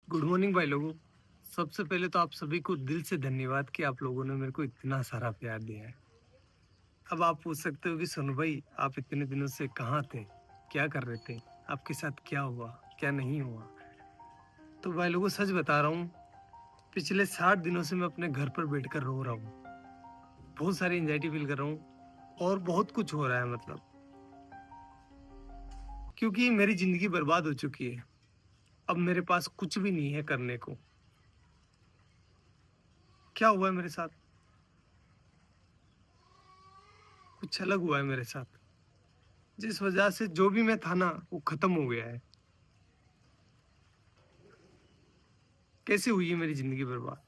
Good morning भाई लोगों। सबसे पहले तो आप सभी को दिल से धन्यवाद कि आप लोगों ने मेरे को इतना सारा प्यार दिया है। अब आप पूछ सकते हो कि सोनू भाई, आप इतने दिनों से कहाँ थे, क्या कर रहे थे, आपके साथ क्या हुआ, क्या नहीं हुआ। तो भाई लोगों, सच बता रहा हूँ, पिछले 60 दिनों से मैं अपने घर पर बैठकर रो रहा हूँ। बहुत सारी एंजाइटी फील कर रहा हूँ और बहुत कुछ हो रहा है, मतलब क्योंकि मेरी जिंदगी बर्बाद हो चुकी है। अब मेरे पास कुछ भी नहीं है करने को। क्या हुआ है मेरे साथ, कुछ अलग हुआ है मेरे साथ, जिस वजह से जो भी मैं था ना, वो खत्म हो गया है। कैसे हुई है मेरी जिंदगी बर्बाद,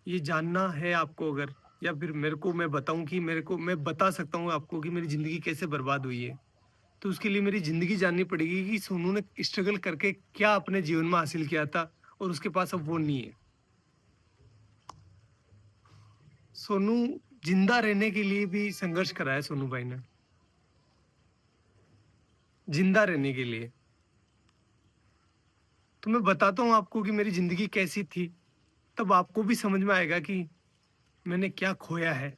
ये जानना है आपको अगर, या फिर मेरे को मैं बताऊं कि मैं बता सकता हूँ आपको कि मेरी जिंदगी कैसे बर्बाद हुई है, तो उसके लिए मेरी जिंदगी जाननी पड़ेगी कि सोनू ने स्ट्रगल करके क्या अपने जीवन में हासिल किया था और उसके पास अब वो नहीं है। सोनू जिंदा रहने के लिए भी संघर्ष करा है सोनू भाई ने, जिंदा रहने के लिए। तो मैं बताता हूँ आपको कि मेरी जिंदगी कैसी थी, तब आपको भी समझ में आएगा कि मैंने क्या खोया है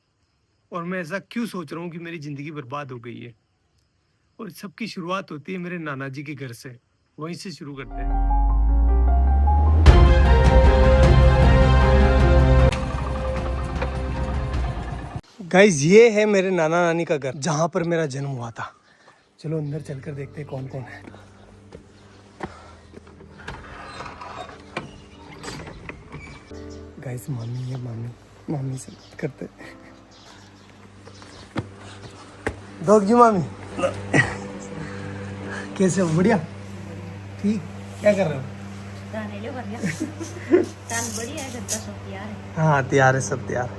और मैं ऐसा क्यों सोच रहा हूँ कि मेरी जिंदगी बर्बाद हो गई है। और सबकी शुरुआत होती है मेरे नाना जी के घर से, वहीं से शुरू करते हैं। गाइज, ये है मेरे नाना नानी का घर, जहां पर मेरा जन्म हुआ था। चलो अंदर चलकर देखते हैं कौन कौन है। गाइस, मामी है, मामी से बात करते हैं। डॉग जी, मामी कैसे हो? बढ़िया, ठीक। क्या कर रहे हो? बढ़िया है, घर का सब तैयार है। हाँ, तैयार है, सब तैयार है।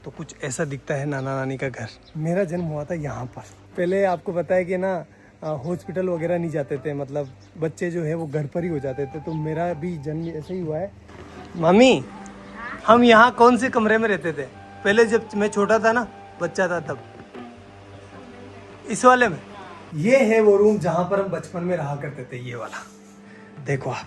तो कुछ ऐसा दिखता है नाना नानी का घर। मेरा जन्म हुआ था यहाँ पर। पहले आपको पता है कि ना, हॉस्पिटल वगैरह नहीं जाते थे, मतलब बच्चे जो है वो घर पर ही हो जाते थे। तो मेरा भी जन्म ऐसे ही हुआ है। मम्मी, हम यहाँ कौन से कमरे में रहते थे पहले, जब मैं छोटा था ना, बच्चा था तब? इस वाले में। ये है वो रूम जहाँ पर हम बचपन में रहा करते थे, ये वाला। देखो आप,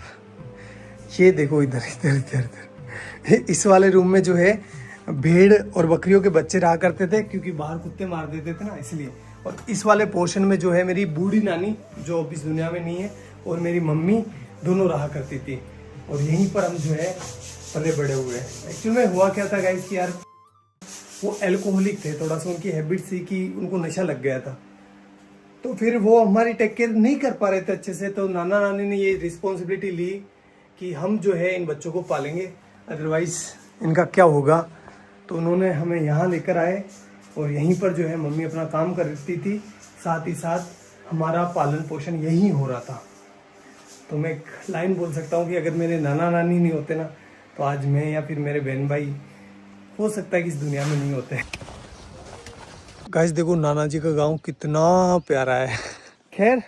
ये देखो, इधर इधर इधर इधर। इस वाले रूम में जो है भेड़ और बकरियों के बच्चे रहा करते थे, क्योंकि बाहर कुत्ते मार देते थे ना, इसलिए। और इस वाले पोर्शन में जो है मेरी बूढ़ी नानी, जो अब इस दुनिया में नहीं है, और मेरी मम्मी दोनों रहा करती थी। और यहीं पर हम जो है पले बड़े हुए हैं। एक्चुअली में हुआ क्या था गाइस कि यार, वो एल्कोहलिक थे, थोड़ा सा उनकी हैबिट थी कि उनको नशा लग गया था। तो फिर वो हमारी टेक केयर नहीं कर पा रहे थे अच्छे से। तो नाना नानी ने ये रिस्पॉन्सिबिलिटी ली कि हम जो है इन बच्चों को पालेंगे, अदरवाइज इनका क्या होगा। तो उन्होंने हमें यहाँ लेकर आए और यहीं पर जो है मम्मी अपना काम करती थी, साथ ही साथ हमारा पालन पोषण यहीं हो रहा था। तो मैं एक लाइन बोल सकता हूँ कि अगर मेरे नाना नानी नहीं होते ना, तो आज मैं या फिर मेरे बहन भाई हो सकता है कि इस दुनिया में नहीं होते। गाइस देखो, नाना जी का गांव कितना प्यारा है। खैर,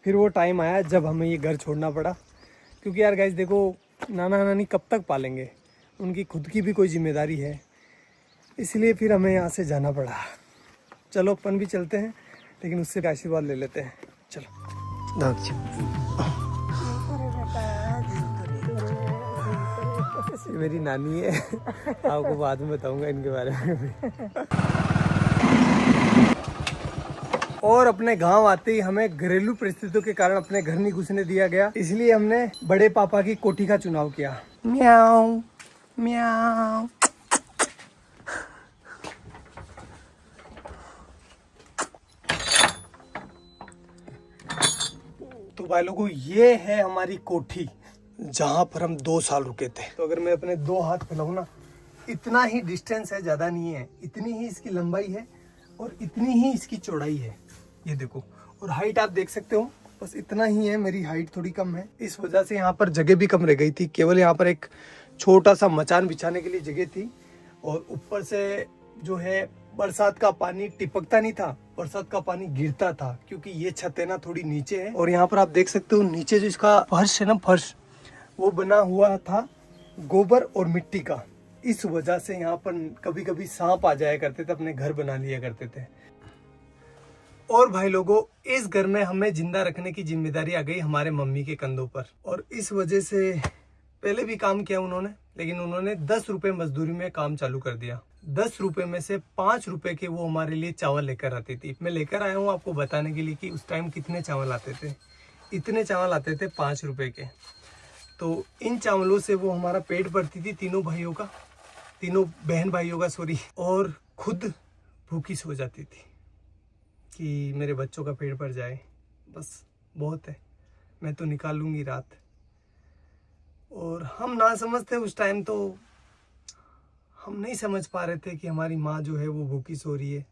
फिर वो टाइम आया जब हमें ये घर छोड़ना पड़ा, क्योंकि यार गाइस देखो, नाना नानी कब तक पालेंगे, उनकी खुद की भी कोई जिम्मेदारी है, इसलिए फिर हमें यहाँ से जाना पड़ा। चलो अपन भी चलते हैं, लेकिन उससे आशीर्वाद ले लेते हैं। चलो ये मेरी नानी है, आपको बाद में बताऊंगा इनके बारे में भी। और अपने गांव आते ही हमें घरेलू परिस्थितियों के कारण अपने घर नहीं घुसने दिया गया, इसलिए हमने बड़े पापा की कोठी का चुनाव किया। म्याऊ म्याऊ। तो भाई लोगों, ये है हमारी कोठी, जहां पर हम 2 साल रुके थे। तो अगर मैं अपने 2 हाथ फैलाऊं ना, इतना ही डिस्टेंस है, ज्यादा नहीं है। इतनी ही इसकी लंबाई है और इतनी ही इसकी चौड़ाई है, ये देखो। और हाइट आप देख सकते हो, बस इतना ही है। मेरी हाइट थोड़ी कम है, इस वजह से यहाँ पर जगह भी कम रह गई थी। केवल यहाँ पर एक छोटा सा मचान बिछाने के लिए जगह थी। और ऊपर से जो है बरसात का पानी टिपकता नहीं था, बरसात का पानी गिरता था, क्योंकि ये छत है ना थोड़ी नीचे है। और यहाँ पर आप देख सकते हो नीचे जो इसका फर्श है ना, फर्श वो बना हुआ था गोबर और मिट्टी का। इस वजह से यहाँ पर कभी कभी सांप आ जाया करते थे, अपने घर बना लिया करते थे। और भाई लोगों, इस घर में हमें जिंदा रखने की जिम्मेदारी आ गई हमारे मम्मी के कंधों पर। और इस वजह से पहले भी काम किया उन्होंने, लेकिन उन्होंने 10 रुपए मजदूरी में काम चालू कर दिया। 10 रुपए में से 5 रुपए के वो हमारे लिए चावल लेकर आती थी। मैं लेकर आया हूँ आपको बताने के लिए कि उस टाइम कितने चावल आते थे। इतने चावल आते थे 5 रुपए के। तो इन चावलों से वो हमारा पेट भरती थी, तीनों बहन भाइयों का सॉरी, और खुद भूखी सो जाती थी कि मेरे बच्चों का पेट भर जाए, बस बहुत है, मैं तो निकाल लूँगी रात। और हम ना समझते उस टाइम, तो हम नहीं समझ पा रहे थे कि हमारी माँ जो है वो भूखी सो रही है।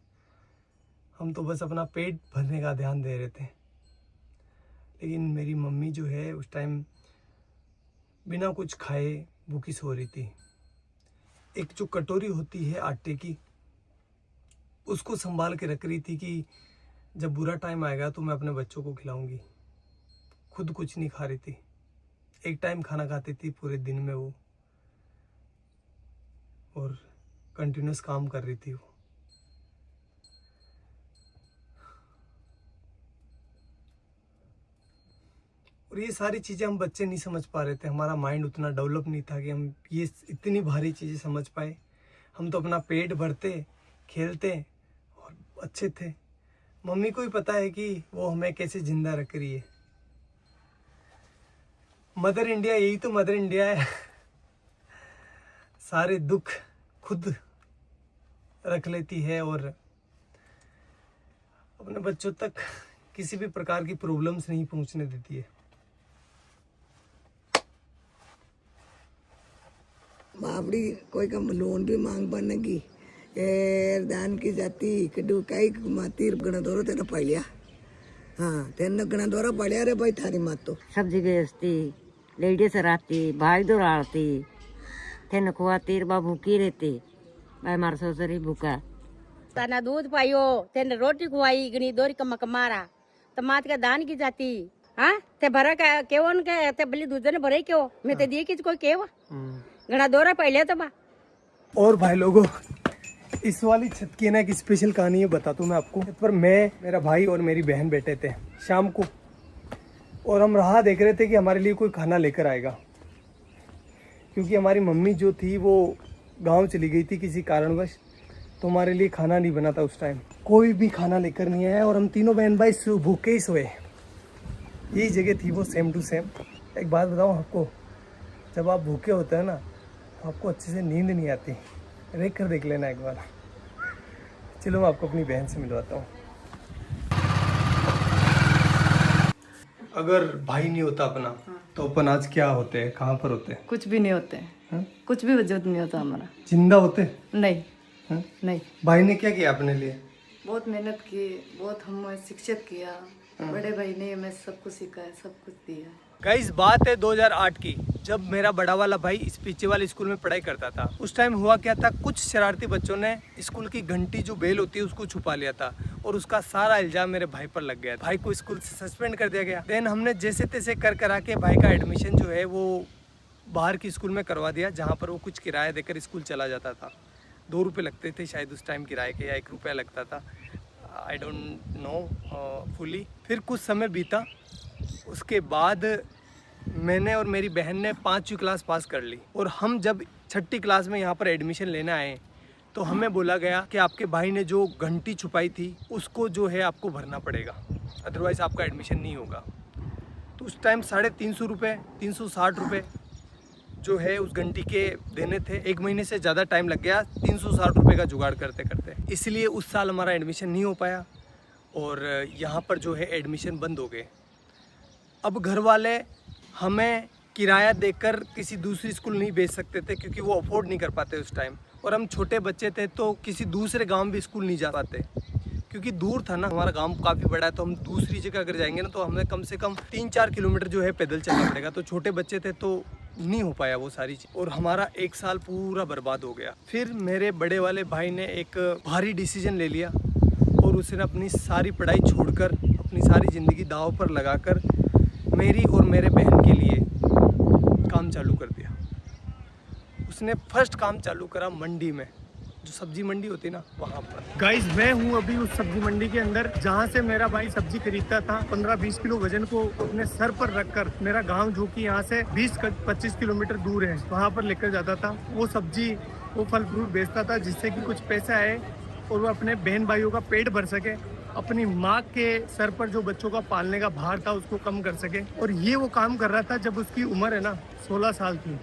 हम तो बस अपना पेट भरने का ध्यान दे रहे थे। लेकिन मेरी मम्मी जो है उस टाइम बिना कुछ खाए भूखी सो रही थी। एक जो कटोरी होती है आटे की, उसको संभाल के रख रही थी कि जब बुरा टाइम आएगा तो मैं अपने बच्चों को खिलाऊंगी। खुद कुछ नहीं खा रही थी, एक टाइम खाना खाती थी पूरे दिन में वो, और कंटिन्यूस काम कर रही थी वो। और ये सारी चीज़ें हम बच्चे नहीं समझ पा रहे थे, हमारा माइंड उतना डेवलप नहीं था कि हम ये इतनी भारी चीज़ें समझ पाए। हम तो अपना पेट भरते, खेलते और अच्छे थे। मम्मी को ही पता है कि वो हमें कैसे जिंदा रख रही है। मदर इंडिया, यही तो मदर इंडिया है। सारे दुख खुद रख लेती है और अपने बच्चों तक किसी भी प्रकार की प्रॉब्लम्स नहीं पहुंचने देती है। बाबड़ी कोई का लोन भी मांग बनेगी दान की जाती कड़ू कई माती गणा दौरा तेना पड़िया। हाँ तेना गणा दौरा पड़िया रे भाई थारी मात तो सब्जी बेचती, लेडीज रहती, भाई दौड़ाती, तेन खुआती, बा भूखी रहती, भाई मार सोसरी भूखा। तना दूध पाइयो, तेन रोटी खुआई, गणी दोरी कमा कमारा, तो मात का दान की जाती। हाँ ते भरा का केवन के ते बली दूध ने भरे क्यों, मैं ते दिए किस कोई केवा गणा दौरा पहले तो बा। और भाई लोगों, इस वाली छत की ना एक स्पेशल कहानी है, बताता हूँ मैं आपको। छत पर मैं, मेरा भाई और मेरी बहन बैठे थे शाम को, और हम राह देख रहे थे कि हमारे लिए कोई खाना लेकर आएगा, क्योंकि हमारी मम्मी जो थी वो गांव चली गई थी किसी कारणवश, तो हमारे लिए खाना नहीं बना था उस टाइम। कोई भी खाना लेकर नहीं आया और हम तीनों बहन भाई भूखे ही सोए। यही जगह थी वो, सेम टू सेम। एक बात बताऊँ आपको, जब आप भूखे होते हैं ना तो आपको अच्छे से नींद नहीं आती। देख कर देख लेना एक बार। चलो मैं आपको अपनी बहन से मिलवाता हूँ। अगर भाई नहीं होता अपना तो अपन आज क्या होते हैं, कहाँ पर होते हैं? कुछ भी नहीं होते हैं, कुछ भी वजूद नहीं होता हमारा। जिंदा होते? नहीं हाँ? नहीं। भाई ने क्या किया अपने लिए? बहुत मेहनत की, बहुत हमें शिक्षित किया। बड़े भाई ने हमें सब कुछ सिखाया, सब कुछ दिया। गाइस बात है 2008 की, जब मेरा बड़ा वाला भाई इस पीछे वाले स्कूल में पढ़ाई करता था। उस टाइम हुआ क्या था, कुछ शरारती बच्चों ने स्कूल की घंटी जो बेल होती है उसको छुपा लिया था, और उसका सारा इल्जाम मेरे भाई पर लग गया। भाई को स्कूल से सस्पेंड कर दिया गया। देन हमने जैसे तैसे कर करा के भाई का एडमिशन जो है वो बाहर की स्कूल में करवा दिया, जहाँ पर वो कुछ किराया देकर स्कूल चला जाता था। 2 रुपये लगते थे शायद उस टाइम किराए के, या 1 रुपया लगता था, आई डोंट नो फुली। फिर कुछ समय बीता, उसके बाद मैंने और मेरी बहन ने 5वीं क्लास पास कर ली, और हम जब 6ठी क्लास में यहाँ पर एडमिशन लेने आए तो हमें बोला गया कि आपके भाई ने जो घंटी छुपाई थी उसको जो है आपको भरना पड़ेगा, अदरवाइज़ आपका एडमिशन नहीं होगा। तो उस टाइम 350 रुपये, 360 रुपये जो है उस घंटी के देने थे। 1 महीने से ज़्यादा टाइम लग गया 360 रुपये का जुगाड़ करते करते, इसलिए उस साल हमारा एडमिशन नहीं हो पाया और यहाँ पर जो है एडमिशन बंद हो गए। अब घर वाले हमें किराया देकर किसी दूसरी स्कूल नहीं भेज सकते थे, क्योंकि वो अफोर्ड नहीं कर पाते उस टाइम, और हम छोटे बच्चे थे तो किसी दूसरे गांव भी स्कूल नहीं जा पाते, क्योंकि दूर था ना। हमारा गांव काफ़ी बड़ा है, तो हम दूसरी जगह अगर जाएंगे ना तो हमें कम से कम 3-4 किलोमीटर जो है पैदल चलना पड़ेगा। तो छोटे बच्चे थे तो नहीं हो पाया वो सारी चीज़, और हमारा 1 साल पूरा बर्बाद हो गया। फिर मेरे बड़े वाले भाई ने एक भारी डिसीजन ले लिया, और उसने अपनी सारी पढ़ाई छोड़कर, अपनी सारी ज़िंदगी दांव पर लगाकर मेरी और मेरे बहन के लिए काम चालू कर दिया। उसने फर्स्ट काम चालू करा मंडी में। जो सब्जी मंडी होती है ना वहाँ पर। गाइस मैं हूँ अभी उस सब्जी मंडी के अंदर जहाँ से मेरा भाई सब्जी खरीदता था। 15-20 किलो वजन को अपने सर पर रखकर मेरा गांव जो कि यहाँ से 20-25 किलोमीटर दूर है वहाँ पर लेकर जाता था। वो सब्जी वो फल फ्रूट बेचता था जिससे कि कुछ पैसा आए और वो अपने बहन भाइयों का पेट भर सके, अपनी माँ के सर पर जो बच्चों का पालने का भार था उसको कम कर सके। और ये वो काम कर रहा था जब उसकी उम्र है ना 16 साल की।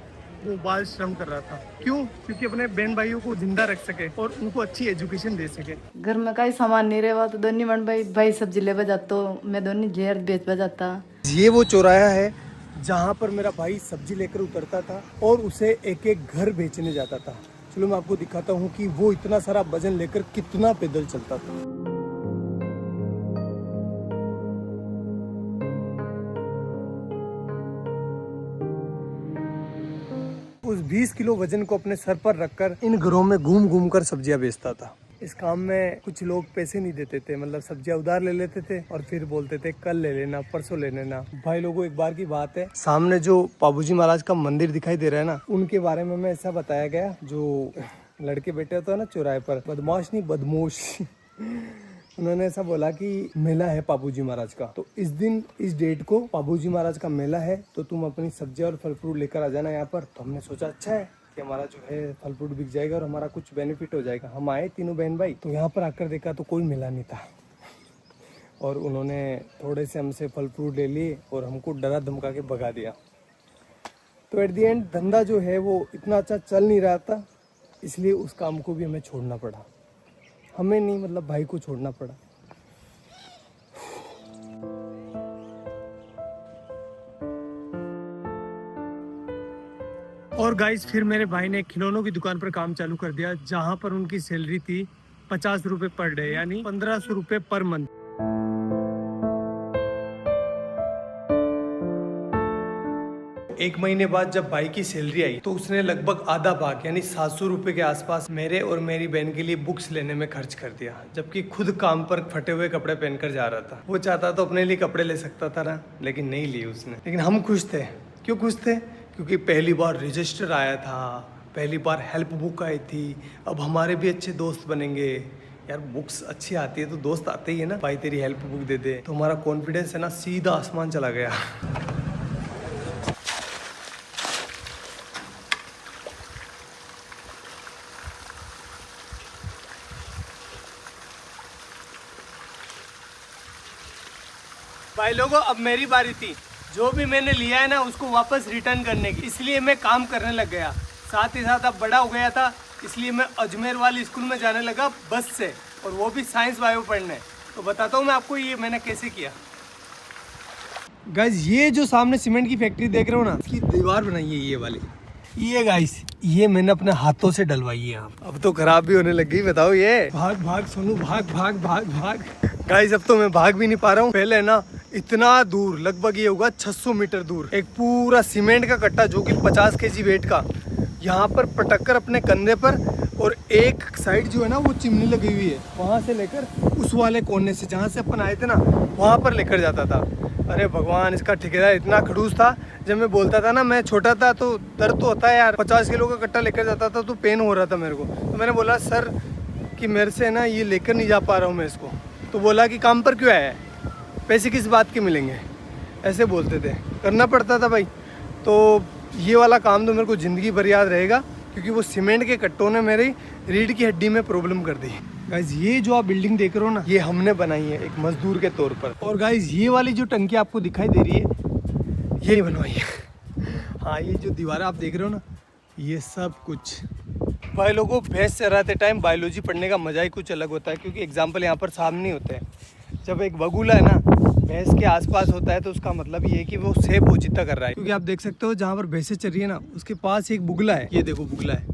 वो बाल श्रम कर रहा था। क्यों? क्योंकि अपने बहन भाइयों को जिंदा रख सके और उनको अच्छी एजुकेशन दे सके। घर में कई सामान नहीं रहा तो दोनों मन भाई सब्जी ले जाता, मैं दोनों जेर बेच जाता। ये वो चौराहा है जहाँ पर मेरा भाई सब्जी लेकर उतरता था और उसे एक एक घर बेचने जाता था। चलो मैं आपको दिखाता हूँ कि वो इतना सारा वजन लेकर कितना पैदल चलता था। उस 20 किलो वजन को अपने सर पर रखकर इन घरों में घूम घूम कर सब्जियां बेचता था। इस काम में कुछ लोग पैसे नहीं देते थे, मतलब सब्जियां उधार ले लेते थे और फिर बोलते थे कल ले लेना, परसों ले लेना। भाई लोगों एक बार की बात है, सामने जो पाबूजी महाराज का मंदिर दिखाई दे रहा है ना, उनके बारे में ऐसा बताया गया, जो लड़के बैठे होते हैं ना चौराहे पर, बदमाश नहीं बदमोश उन्होंने ऐसा बोला कि मेला है पाबूजी महाराज का, तो इस दिन इस डेट को पाबूजी महाराज का मेला है, तो तुम अपनी सब्जियां और फल फ्रूट लेकर आ जाना यहाँ पर। तो हमने सोचा अच्छा है कि हमारा जो है फल फ्रूट बिक जाएगा और हमारा कुछ बेनिफिट हो जाएगा। हम आए तीनों बहन भाई, तो यहाँ पर आकर देखा तो कोई मेला नहीं था और उन्होंने थोड़े से हमसे फल फ्रूट ले लिए और हमको डरा धमका के भगा दिया। तो एट दी एंड धंधा जो है वो इतना अच्छा चल नहीं रहा था, इसलिए उस काम को भी हमें छोड़ना पड़ा। हमें नहीं, मतलब भाई को छोड़ना पड़ा। और गाइस फिर मेरे भाई ने खिलौनों की दुकान पर काम चालू कर दिया, जहां पर उनकी सैलरी थी 50 रुपए पर डे, यानी 1500 रुपए पर मंथ। एक महीने बाद जब भाई की सैलरी आई तो उसने लगभग आधा भाग यानी 700 रुपए के आसपास मेरे और मेरी बहन के लिए बुक्स लेने में खर्च कर दिया, जबकि खुद काम पर फटे हुए कपड़े पहनकर जा रहा था। वो चाहता तो अपने लिए कपड़े ले सकता था ना, लेकिन नहीं लिए उसने। लेकिन हम खुश थे। क्यों खुश थे? क्योंकि पहली बार रजिस्टर आया था, पहली बार हेल्प बुक आई थी, अब हमारे भी अच्छे दोस्त बनेंगे। यार बुक्स अच्छी आती है तो दोस्त आते ही है ना, भाई तेरी हेल्प बुक दे दे, तो हमारा कॉन्फिडेंस है ना सीधा आसमान चला गया। भाई लोगों अब मेरी बारी थी, जो भी मैंने लिया है ना उसको वापस रिटर्न करने की, इसलिए मैं काम करने लग गया। साथ ही साथ अब बड़ा हो गया था, इसलिए मैं अजमेर वाली स्कूल में जाने लगा बस से, और वो भी साइंस बायो पढ़ने। तो बताता हूँ मैं आपको ये मैंने कैसे किया। गाइस ये जो सामने सीमेंट की फैक्ट्री देख रहे हो ना, इसकी दीवार बनाई है ये वाली, ये गाइस ये मैंने अपने हाथों से डलवाई है। अब तो खराब भी होने लग गई, बताओ ये। भाग भाग सोनू भाग भाग भाग भाग। गाइस अब तो मैं भाग भी नहीं पा रहा हूँ। पहले ना इतना दूर, लगभग ये होगा 600 मीटर दूर, एक पूरा सीमेंट का कट्टा जो कि 50 kg वेट का, यहाँ पर पटक कर अपने कंधे पर, और एक साइड जो है ना वो चिमनी लगी हुई है, वहाँ से लेकर उस वाले कोने से जहाँ से अपन आए थे ना वहाँ पर लेकर जाता था। अरे भगवान, इसका ठेकेदार इतना खड़ूस था। जब मैं बोलता था ना, मैं छोटा था तो दर्द तो होता है यार, 50 किलो का कट्टा लेकर जाता था तो पेन हो रहा था मेरे को। तो मैंने बोला सर कि मेरे से ना ये लेकर नहीं जा पा रहा हूँ मैं इसको। तो बोला कि काम पर क्यों आया है, पैसे किस बात के मिलेंगे, ऐसे बोलते थे। करना पड़ता था भाई। तो ये वाला काम तो मेरे को ज़िंदगी भर याद रहेगा, क्योंकि वो सीमेंट के कट्टों ने मेरी रीढ़ की हड्डी में प्रॉब्लम कर दी। गाइज ये जो आप बिल्डिंग देख रहे हो ना, ये हमने बनाई है एक मजदूर के तौर पर। और गाइज ये वाली जो टंकी आपको दिखाई दे रही है, ये नहीं बनवाई है। हाँ ये जो दीवार आप देख रहे हो ना, ये सब कुछ। भाई लोगों, भैंस चराते टाइम बायोलॉजी पढ़ने का मजा ही कुछ अलग होता है, क्योंकि एग्जाम्पल यहाँ पर सामने होते हैं। जब एक बगुला है ना भैंस के आसपास होता है तो उसका मतलब ये है कि वो सेब पोचिता कर रहा है। क्योंकि आप देख सकते हो जहाँ पर भैंसें चल रही है ना, उसके पास एक बुगला है। ये देखो बुगला है।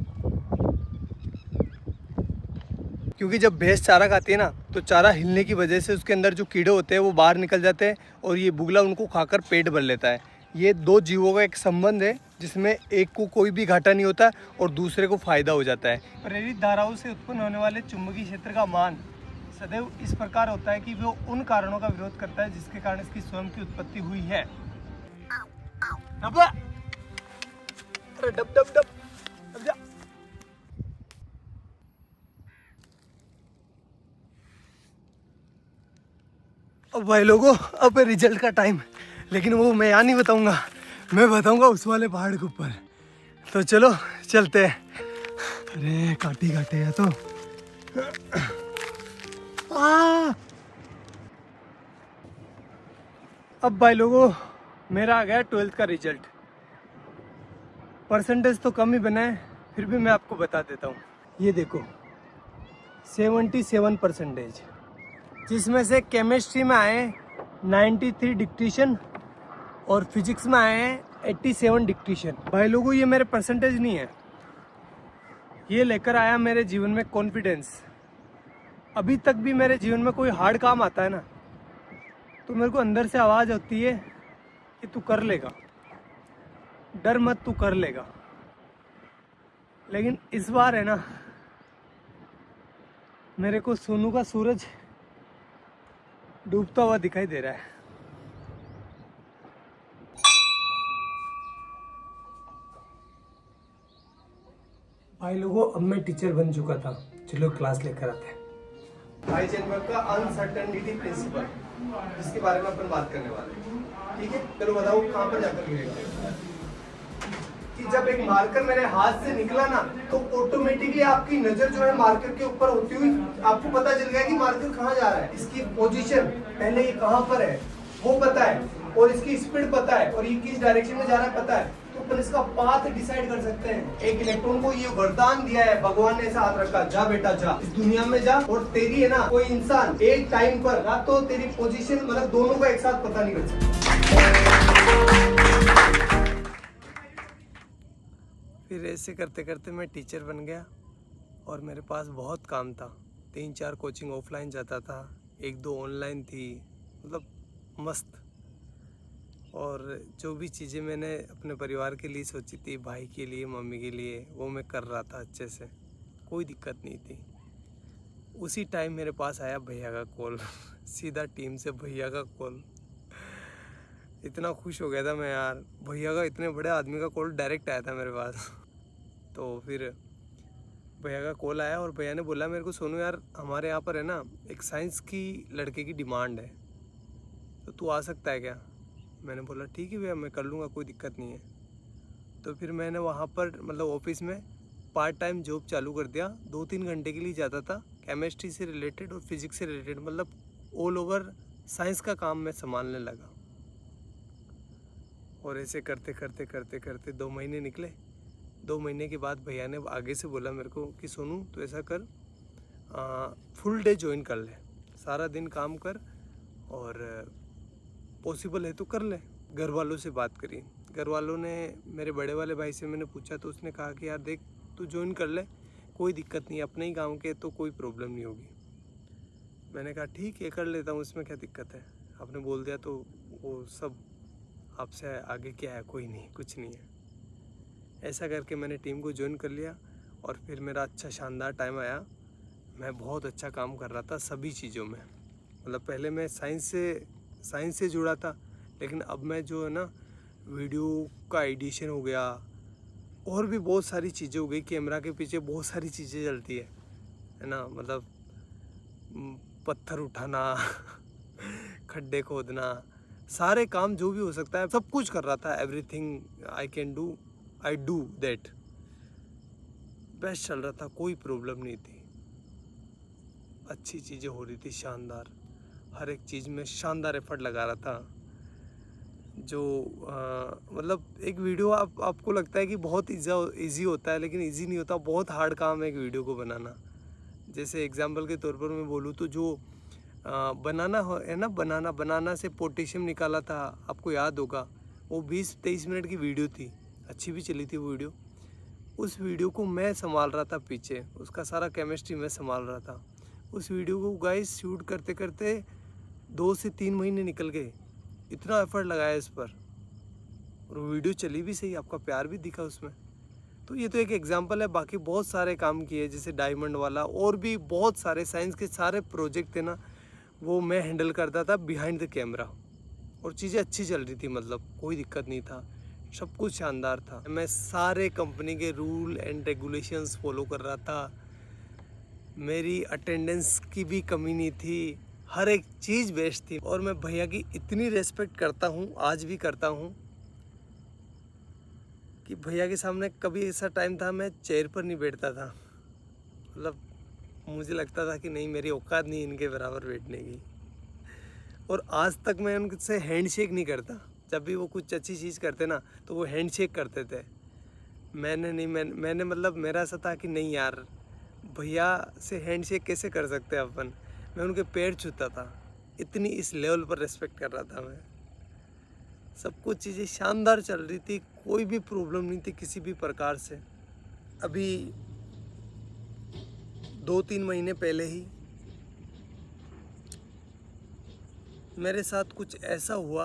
क्योंकि जब भैंस चारा खाती है ना, तो चारा हिलने की वजह से उसके अंदर जो कीड़े होते हैं वो बाहर निकल जाते हैं, और ये बुगला उनको खाकर पेट भर लेता है। ये दो जीवों का एक संबंध है, जिसमें एक को कोई भी घाटा नहीं होता और दूसरे को फायदा हो जाता है। प्रेरित धाराओं से उत्पन्न होने वाले चुंबकीय क्षेत्र का मान सदैव इस प्रकार होता है कि वो उन कारणों का विरोध करता है जिसके कारण इसकी स्वयं की उत्पत्ति हुई है। अरे डब डब डब, डब जा। अब भाई लोगों, अब रिजल्ट का टाइम, लेकिन वो मैं यहाँ नहीं बताऊंगा, मैं बताऊंगा उस वाले पहाड़ के ऊपर। तो चलो चलते हैं। अरे काटे काटे है तो अब भाई लोगों, मेरा आ गया 12th का रिजल्ट। परसेंटेज तो कम ही बना है, फिर भी मैं आपको बता देता हूँ। ये देखो 77%, जिसमें से केमिस्ट्री में आए 93 डिक्टेशन और फिजिक्स में आए हैं 87 डिक्टेशन। भाई लोगों, ये मेरे परसेंटेज नहीं है, ये लेकर आया मेरे जीवन में कॉन्फिडेंस। अभी तक भी मेरे जीवन में कोई हार्ड काम आता है ना, तो मेरे को अंदर से आवाज़ होती है कि तू कर लेगा, डर मत, तू कर लेगा। लेकिन इस बार है ना, मेरे को सोनू का सूरज डूबता हुआ दिखाई दे रहा है। भाई लोगों, अब मैं टीचर बन चुका था, चलो क्लास लेकर आते हैं। हाइजेनबर्ग का अनसर्टेनिटी प्रिंसिपल, जिसके बारे में अपन बात करने वाले हैं। ठीक है, चलो बताओ कहाँ पर जाकर गिरेगा। कि जब एक मार्कर मेरे हाथ से निकला ना, तो ऑटोमेटिकली आपकी नजर जो है मार्कर के ऊपर होती हुई आपको पता चल गया कि मार्कर कहाँ जा रहा है। इसकी पोजीशन पहले ये कहाँ पर है वो पता है, और इसकी स्पीड पता है, और ये किस डायरेक्शन में जा रहा है पता है, तो अपन इसका पाथ डिसाइड कर सकते हैं। एक इलेक्ट्रॉन को ये वरदान दिया है, भगवान ने ऐसा हाथ रखा, जा बेटा जा, इस दुनिया में जा, और तेरी है ना कोई इंसान एक टाइम पर ना तो तेरी पोजीशन मतलब दोनों का एक साथ पता नहीं कर सकता। फिर ऐसे करते करते मैं टीचर बन गया, और मेरे पास बहुत काम था। 3-4 कोचिंग ऑफलाइन जाता था, 1-2 ऑनलाइन थी, मतलब मस्त। और जो भी चीज़ें मैंने अपने परिवार के लिए सोची थी, भाई के लिए, मम्मी के लिए, वो मैं कर रहा था अच्छे से, कोई दिक्कत नहीं थी। उसी टाइम मेरे पास आया भैया का कॉल सीधा टीम से भैया का कॉल। इतना खुश हो गया था मैं यार, भैया का, इतने बड़े आदमी का कॉल डायरेक्ट आया था मेरे पास। तो फिर भैया का कॉल आया, और भैया ने बोला मेरे को, सोनू यार हमारे यहाँ पर है ना एक साइंस की लड़के की डिमांड है, तो तू आ सकता है क्या। मैंने बोला ठीक है भैया, मैं कर लूँगा, कोई दिक्कत नहीं है। तो फिर मैंने वहाँ पर मतलब ऑफिस में पार्ट टाइम जॉब चालू कर दिया। 2-3 घंटे के लिए जाता था, केमिस्ट्री से रिलेटेड और फिजिक्स से रिलेटेड, मतलब ऑल ओवर साइंस का काम मैं संभालने लगा। और ऐसे करते करते करते करते 2 महीने निकले। 2 महीने के बाद भैया ने आगे से बोला मेरे को कि सोनू तो ऐसा कर, फुल डे ज्वाइन कर ले, सारा दिन काम कर, और पॉसिबल है तो कर ले। घर वालों से बात करी, घर वालों ने, मेरे बड़े वाले भाई से मैंने पूछा, तो उसने कहा कि यार देख तू ज्वाइन कर ले, कोई दिक्कत नहीं, अपने ही गांव के तो कोई प्रॉब्लम नहीं होगी। मैंने कहा ठीक है कर लेता हूँ, इसमें क्या दिक्कत है, आपने बोल दिया तो वो सब आपसे आगे क्या है, कोई नहीं, कुछ नहीं है। ऐसा करके मैंने टीम को ज्वाइन कर लिया, और फिर मेरा अच्छा शानदार टाइम आया। मैं बहुत अच्छा काम कर रहा था सभी चीज़ों में, मतलब पहले मैं साइंस से जुड़ा था, लेकिन अब मैं जो है ना वीडियो का एडिशन हो गया, और भी बहुत सारी चीज़ें हो गई। कैमरा के पीछे बहुत सारी चीज़ें चलती है ना, मतलब पत्थर उठाना खड्डे खोदना, सारे काम जो भी हो सकता है सब कुछ कर रहा था। Everything I can do, I do that. Best चल रहा था, कोई प्रॉब्लम नहीं थी, अच्छी चीज़ें हो रही थी, शानदार, हर एक चीज़ में शानदार एफर्ट लगा रहा था। जो मतलब एक वीडियो आपको लगता है कि बहुत इजी होता है, लेकिन इजी नहीं होता, बहुत हार्ड काम है एक वीडियो को बनाना। जैसे एग्जांपल के तौर पर मैं बोलूँ तो जो बनाना है ना, बनाना से पोटेशियम निकाला था, आपको याद होगा, वो 20-23 मिनट की वीडियो थी, अच्छी भी चली थी वो वीडियो। उस वीडियो को मैं संभाल रहा था पीछे, उसका सारा केमिस्ट्री मैं संभाल रहा था। उस वीडियो को गाइस शूट करते करते 2 से 3 महीने निकल गए, इतना एफर्ट लगाया इस पर, और वो वीडियो चली भी सही, आपका प्यार भी दिखा उसमें। तो ये तो एक एग्जांपल है, बाकी बहुत सारे काम किए, जैसे डायमंड वाला, और भी बहुत सारे साइंस के सारे प्रोजेक्ट थे ना, वो मैं हैंडल करता था बिहाइंड द कैमरा, और चीज़ें अच्छी चल रही थी, मतलब कोई दिक्कत नहीं था, सब कुछ शानदार था। मैं सारे कंपनी के रूल एंड रेगुलेशंस फॉलो कर रहा था, मेरी अटेंडेंस की भी कमी नहीं थी, हर एक चीज़ बेस्ट थी। और मैं भैया की इतनी रेस्पेक्ट करता हूँ, आज भी करता हूँ, कि भैया के सामने कभी ऐसा टाइम था मैं चेयर पर नहीं बैठता था। मतलब मुझे लगता था कि नहीं, मेरी औकात नहीं इनके बराबर बैठने की। और आज तक मैं उनसे हैंडशेक नहीं करता। जब भी वो कुछ अच्छी चीज़ करते ना तो वो हैंडशेक करते थे। मैंने मतलब मेरा ऐसा था कि नहीं यार, भैया से हैंडशेक कैसे कर सकते हैं अपन। मैं उनके पैर छूता था, इतनी इस लेवल पर रेस्पेक्ट कर रहा था मैं। सब कुछ चीज़ें शानदार चल रही थी, कोई भी प्रॉब्लम नहीं थी किसी भी प्रकार से। अभी 2-3 महीने पहले ही मेरे साथ कुछ ऐसा हुआ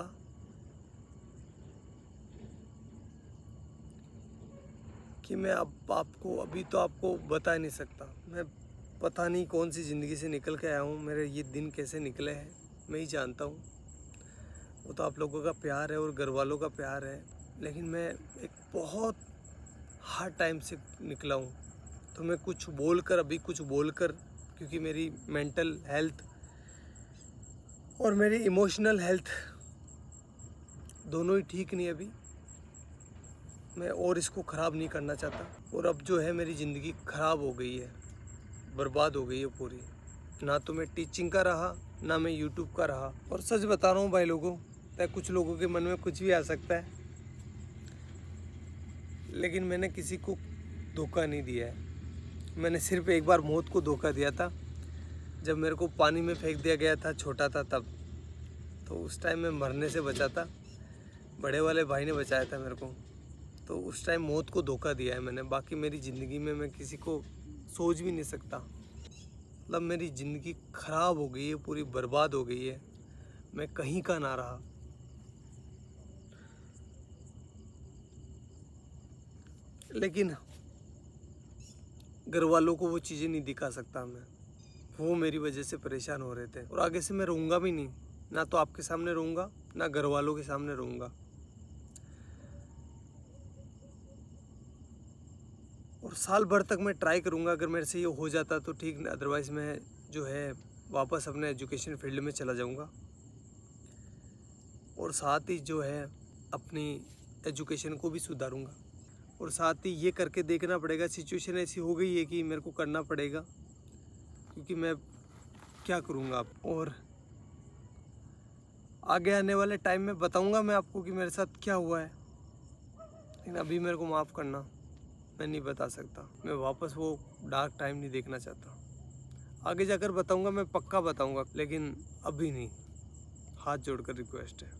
कि मैं अब आपको बता नहीं सकता। मैं पता नहीं कौन सी ज़िंदगी से निकल के आया हूँ, मेरे ये दिन कैसे निकले हैं मैं ही जानता हूँ। वो तो आप लोगों का प्यार है और घर वालों का प्यार है, लेकिन मैं एक बहुत हार्ड टाइम से निकला हूँ। तो मैं कुछ बोलकर क्योंकि मेरी मेंटल हेल्थ और मेरी इमोशनल हेल्थ दोनों ही ठीक नहीं अभी। मैं और इसको ख़राब नहीं करना चाहता। और अब जो है मेरी ज़िंदगी ख़राब हो गई है, बर्बाद हो गई है पूरी। ना तो मैं टीचिंग का रहा, ना मैं यूट्यूब का रहा। और सच बता रहा हूँ भाई लोगों, कुछ लोगों के मन में कुछ भी आ सकता है, लेकिन मैंने किसी को धोखा नहीं दिया है। मैंने सिर्फ एक बार मौत को धोखा दिया था, जब मेरे को पानी में फेंक दिया गया था, छोटा था तब। तो उस टाइम मैं मरने से बचा था, बड़े वाले भाई ने बचाया था मेरे को। तो उस टाइम मौत को धोखा दिया है मैंने। बाकी मेरी ज़िंदगी में मैं किसी को सोच भी नहीं सकता। मतलब मेरी ज़िंदगी ख़राब हो गई है, पूरी बर्बाद हो गई है, मैं कहीं का ना रहा। लेकिन घर वालों को वो चीज़ें नहीं दिखा सकता मैं। वो मेरी वजह से परेशान हो रहे थे, और आगे से मैं रहूँगा भी नहीं। ना तो आपके सामने रहूँगा, ना घर वालों के सामने रहूँगा। और साल भर तक मैं ट्राई करूँगा, अगर मेरे से ये हो जाता तो ठीक, अदरवाइज़ मैं जो है वापस अपने एजुकेशन फील्ड में चला जाऊँगा। और साथ ही जो है अपनी एजुकेशन को भी सुधारूँगा। और साथ ही ये करके देखना पड़ेगा, सिचुएशन ऐसी हो गई है कि मेरे को करना पड़ेगा, क्योंकि मैं क्या करूँगा अब। और आगे आने वाले टाइम में बताऊँगा मैं आपको कि मेरे साथ क्या हुआ है, लेकिन अभी मेरे को माफ़ करना, मैं नहीं बता सकता। मैं वापस वो डार्क टाइम नहीं देखना चाहता। आगे जाकर बताऊँगा, मैं पक्का बताऊँगा, लेकिन अभी नहीं। हाथ जोड़कर रिक्वेस्ट है।